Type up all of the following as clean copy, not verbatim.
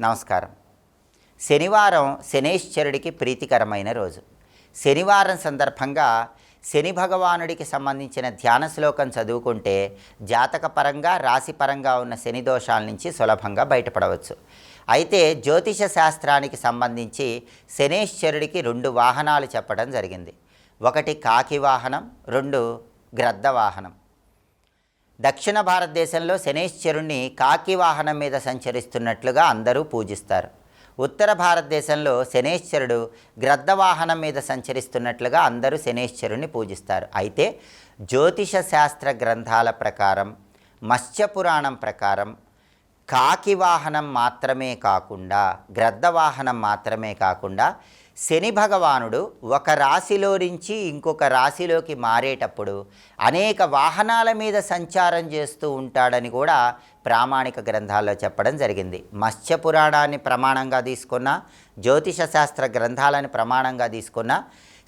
నమస్కారం. శనివారం శనేశ్వరుడికి ప్రీతికరమైన రోజు. శనివారం సందర్భంగా శని భగవానుడికి సంబంధించిన ధ్యాన శ్లోకం చదువుకుంటే జాతకపరంగా రాశిపరంగా ఉన్న శని దోషాల నుంచి సులభంగా బయటపడవచ్చు. అయితే జ్యోతిష శాస్త్రానికి సంబంధించి శనేశ్వరుడికి 2 వాహనాలు చెప్పడం జరిగింది. ఒకటి కాకి వాహనం, 2 గ్రద్ద వాహనం. దక్షిణ భారతదేశంలో శనేశ్వరుణ్ణి కాకి వాహనం మీద సంచరిస్తున్నట్లుగా అందరూ పూజిస్తారు. ఉత్తర భారతదేశంలో శనేశ్వరుడు గ్రద్ద వాహనం మీద సంచరిస్తున్నట్లుగా అందరూ శనేశ్వరుణ్ణి పూజిస్తారు. అయితే జ్యోతిష శాస్త్ర గ్రంథాల ప్రకారం, మత్స్యపురాణం ప్రకారం కాకి వాహనం మాత్రమే కాకుండా, గ్రద్ద వాహనం మాత్రమే కాకుండా శని భగవానుడు ఒక రాశిలో నుంచి ఇంకొక రాశిలోకి మారేటప్పుడు అనేక వాహనాల మీద సంచారం చేస్తూ ఉంటాడని కూడా ప్రామాణిక గ్రంథాల్లో చెప్పడం జరిగింది. మత్స్య పురాణాన్ని ప్రమాణంగా తీసుకున్న, జ్యోతిష శాస్త్ర గ్రంథాలను ప్రమాణంగా తీసుకున్న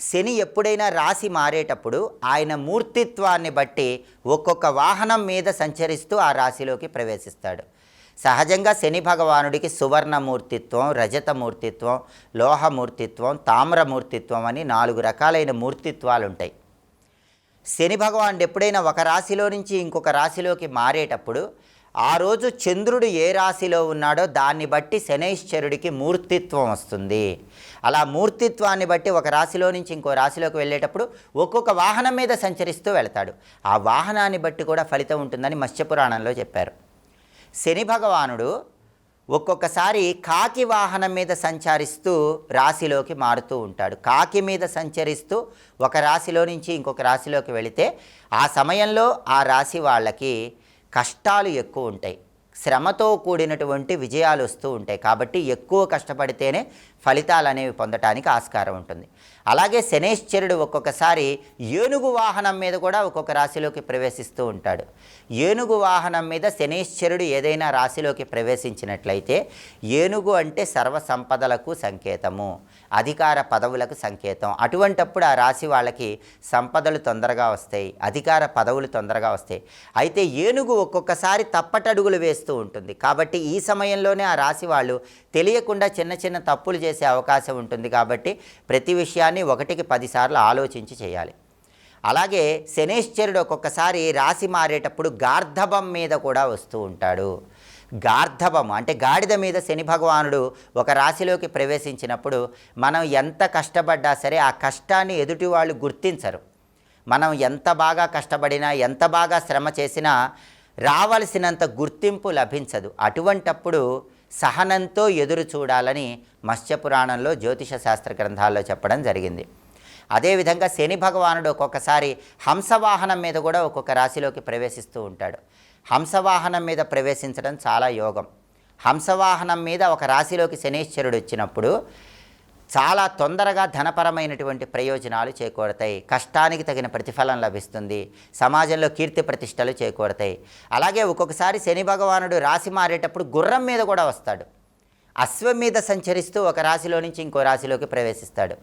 శని ఎప్పుడైనా రాశి మారేటప్పుడు ఆయన మూర్తిత్వాన్ని బట్టి ఒక్కొక్క వాహనం మీద సంచరిస్తూ ఆ రాశిలోకి ప్రవేశిస్తాడు. సహజంగా శని భగవానుడికి సువర్ణమూర్తిత్వం, రజతమూర్తిత్వం, లోహమూర్తిత్వం, తామ్రమూర్తిత్వం అని 4 రకాలైన మూర్తిత్వాలు ఉంటాయి. శని భగవానుడు ఎప్పుడైనా ఒక రాశిలో నుంచి ఇంకొక రాశిలోకి మారేటప్పుడు ఆ రోజు చంద్రుడు ఏ రాశిలో ఉన్నాడో దాన్ని బట్టి శనైశ్వరుడికి మూర్తిత్వం వస్తుంది. అలా మూర్తిత్వాన్ని బట్టి ఒక రాశిలో నుంచి ఇంకో రాశిలోకి వెళ్ళేటప్పుడు ఒక్కొక్క వాహనం మీద సంచరిస్తూ వెళ్తాడు. ఆ వాహనాన్ని బట్టి కూడా ఫలితం ఉంటుందని మత్స్యపురాణంలో చెప్పారు. శని భగవానుడు ఒక్కొక్కసారి కాకి వాహనం మీద సంచరిస్తూ రాశిలోకి మారుతూ ఉంటాడు. కాకి మీద సంచరిస్తూ ఒక రాశిలో నుంచి ఇంకొక రాశిలోకి వెళితే ఆ సమయంలో ఆ రాశి వాళ్ళకి కష్టాలు ఎక్కువ ఉంటాయి, శ్రమతో కూడినటువంటి విజయాలు వస్తూ ఉంటాయి. కాబట్టి ఎక్కువ కష్టపడితేనే ఫలితాలు అనేవి పొందటానికి ఆస్కారం ఉంటుంది. అలాగే శనేశ్వరుడు ఒక్కొక్కసారి ఏనుగు వాహనం మీద కూడా ఒక్కొక్క రాశిలోకి ప్రవేశిస్తూ ఉంటాడు. ఏనుగు వాహనం మీద శనేశ్వరుడు ఏదైనా రాశిలోకి ప్రవేశించినట్లయితే, ఏనుగు అంటే సర్వ సంపదలకు సంకేతము, అధికార పదవులకు సంకేతం. అటువంటప్పుడు ఆ రాశి వాళ్ళకి సంపదలు తొందరగా వస్తాయి, అధికార పదవులు తొందరగా వస్తాయి. అయితే ఏనుగు ఒక్కొక్కసారి తప్పటడుగులు వేస్తూ ఉంటుంది. కాబట్టి ఈ సమయంలోనే ఆ రాశి వాళ్ళు తెలియకుండా చిన్న చిన్న తప్పులు చేసే అవకాశం ఉంటుంది. కాబట్టి ప్రతి విషయాన్ని 1కి 10 సార్లు ఆలోచించి చేయాలి. అలాగే శనేశ్వరుడు ఒక్కొక్కసారి రాశి మారేటప్పుడు గార్ధబం మీద కూడా వస్తూ ఉంటాడు. గార్ధబం అంటే గాడిద మీద శని భగవానుడు ఒక రాశిలోకి ప్రవేశించినప్పుడు మనం ఎంత కష్టపడ్డా సరే ఆ కష్టాన్ని ఎదుటి వాళ్ళు గుర్తించరు. మనం ఎంత బాగా కష్టపడినా, ఎంత బాగా శ్రమ చేసినా రావలసినంత గుర్తింపు లభించదు. అటువంటప్పుడు సహనంతో ఎదురు చూడాలని మత్స్యపురాణంలో జ్యోతిష శాస్త్ర గ్రంథాల్లో చెప్పడం జరిగింది. అదేవిధంగా శని భగవానుడు ఒక్కొక్కసారి హంసవాహనం మీద కూడా ఒక్కొక్క రాశిలోకి ప్రవేశిస్తూ ఉంటాడు. హంసవాహనం మీద ప్రవేశించడం చాలా యోగం. హంసవాహనం మీద ఒక రాశిలోకి శనేశ్వరుడు వచ్చినప్పుడు చాలా తొందరగా ధనపరమైనటువంటి ప్రయోజనాలు చేకూరతాయి, కష్టానికి తగిన ప్రతిఫలం లభిస్తుంది, సమాజంలో కీర్తి ప్రతిష్టలు చేకూరతాయి. అలాగే ఒక్కొక్కసారి శని భగవానుడు రాశి మారేటప్పుడు గుర్రం మీద కూడా వస్తాడు. అశ్వం మీద సంచరిస్తూ ఒక రాశిలో నుంచి ఇంకో రాశిలోకి ప్రవేశిస్తాడు.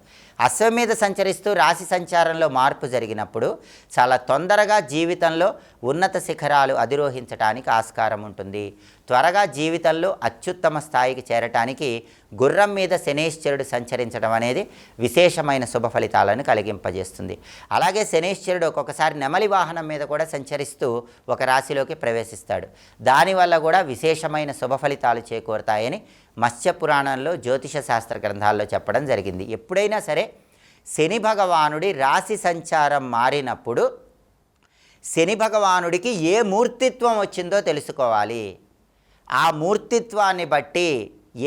అశ్వం మీద సంచరిస్తూ రాశి సంచారంలో మార్పు జరిగినప్పుడు చాలా తొందరగా జీవితంలో ఉన్నత శిఖరాలు అధిరోహించడానికి ఆస్కారం ఉంటుంది. త్వరగా జీవితంలో అత్యుత్తమ స్థాయికి చేరటానికి గుర్రం మీద శనేశ్వరుడు సంచరించడం అనేది విశేషమైన శుభ ఫలితాలను కలిగింపజేస్తుంది. అలాగే శనేశ్వరుడు ఒక్కొక్కసారి నెమలి వాహనం మీద కూడా సంచరిస్తూ ఒక రాశిలోకి ప్రవేశిస్తాడు. దానివల్ల కూడా విశేషమైన శుభ ఫలితాలు చేకూరుతాయని మత్స్యపురాణంలో జ్యోతిష శాస్త్ర గ్రంథాల్లో చెప్పడం జరిగింది. ఎప్పుడైనా సరే శని భగవానుడి రాశి సంచారం మారినప్పుడు శని భగవానుడికి ఏ మూర్తిత్వం వచ్చిందో తెలుసుకోవాలి. ఆ మూర్తిత్వాన్ని బట్టి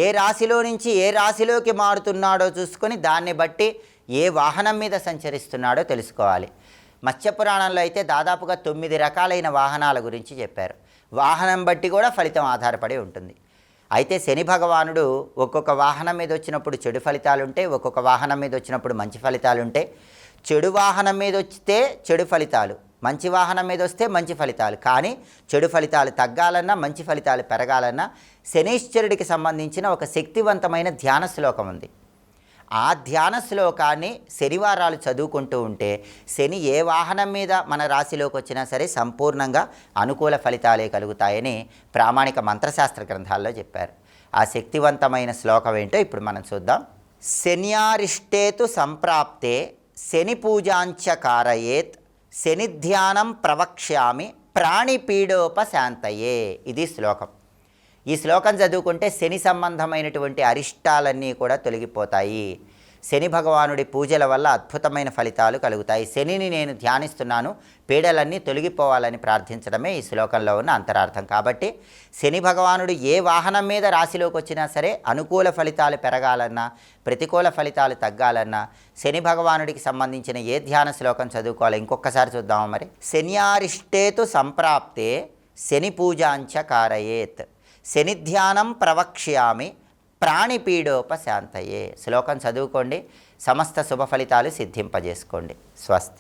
ఏ రాశిలో నుంచి ఏ రాశిలోకి మారుతున్నాడో చూసుకొని దాన్ని బట్టి ఏ వాహనం మీద సంచరిస్తున్నాడో తెలుసుకోవాలి. మత్స్యపురాణంలో అయితే దాదాపుగా 9 రకాలైన వాహనాల గురించి చెప్పారు. వాహనం బట్టి కూడా ఫలితం ఆధారపడి ఉంటుంది. అయితే శని భగవానుడు ఒక్కొక్క వాహనం మీద వచ్చినప్పుడు చెడు ఫలితాలు ఉంటాయి, ఒక్కొక్క వాహనం మీద వచ్చినప్పుడు మంచి ఫలితాలు ఉంటాయి. చెడు వాహనం మీద వస్తే చెడు ఫలితాలు, మంచి వాహనం మీద వస్తే మంచి ఫలితాలు. కానీ చెడు ఫలితాలు తగ్గాలన్నా, మంచి ఫలితాలు పెరగాలన్నా శనీశ్వరుడికి సంబంధించిన ఒక శక్తివంతమైన ధ్యాన శ్లోకం ఉంది. ఆ ధ్యాన శ్లోకాన్ని శనివారాలు చదువుకుంటూ ఉంటే శని ఏ వాహనం మీద మన రాశిలోకి వచ్చినా సరే సంపూర్ణంగా అనుకూల ఫలితాలే కలుగుతాయని ప్రామాణిక మంత్రశాస్త్ర గ్రంథాల్లో చెప్పారు. ఆ శక్తివంతమైన శ్లోకం ఏంటో ఇప్పుడు మనం చూద్దాం. శన్యారిష్టేతు సంప్రాప్తే శని పూజాంచ కారయేత్ శనిధ్యానం ప్రవక్ష్యామి ప్రాణిపీడోపశాంతయే. ఇది శ్లోకం. ఈ శ్లోకం చదువుకుంటే శని సంబంధమైనటువంటి అరిష్టాలన్నీ కూడా తొలగిపోతాయి. శని భగవానుడి పూజల వల్ల అద్భుతమైన ఫలితాలు కలుగుతాయి. శనిని నేను ధ్యానిస్తున్నాను, పీడలన్నీ తొలగిపోవాలని ప్రార్థించడమే ఈ శ్లోకంలో ఉన్న అంతరార్థం. కాబట్టి శని భగవానుడు ఏ వాహనం మీద రాశిలోకి వచ్చినా సరే అనుకూల ఫలితాలు పెరగాలన్నా, ప్రతికూల ఫలితాలు తగ్గాలన్నా శని భగవానుడికి సంబంధించిన ఏ ధ్యాన శ్లోకం చదువుకోవాలి ఇంకొకసారి చూద్దాము. మరి శన్యారిష్టేతు సంప్రాప్తే శని పూజాంచ కారయేత్ శనిధ్యానం ప్రవక్ష్యామి ప్రాణిపీడోపశాంతయే. శ్లోకం చదువుకోండి, సమస్త శుభ ఫలితాలు సిద్ధింపజేసుకోండి. స్వస్తి.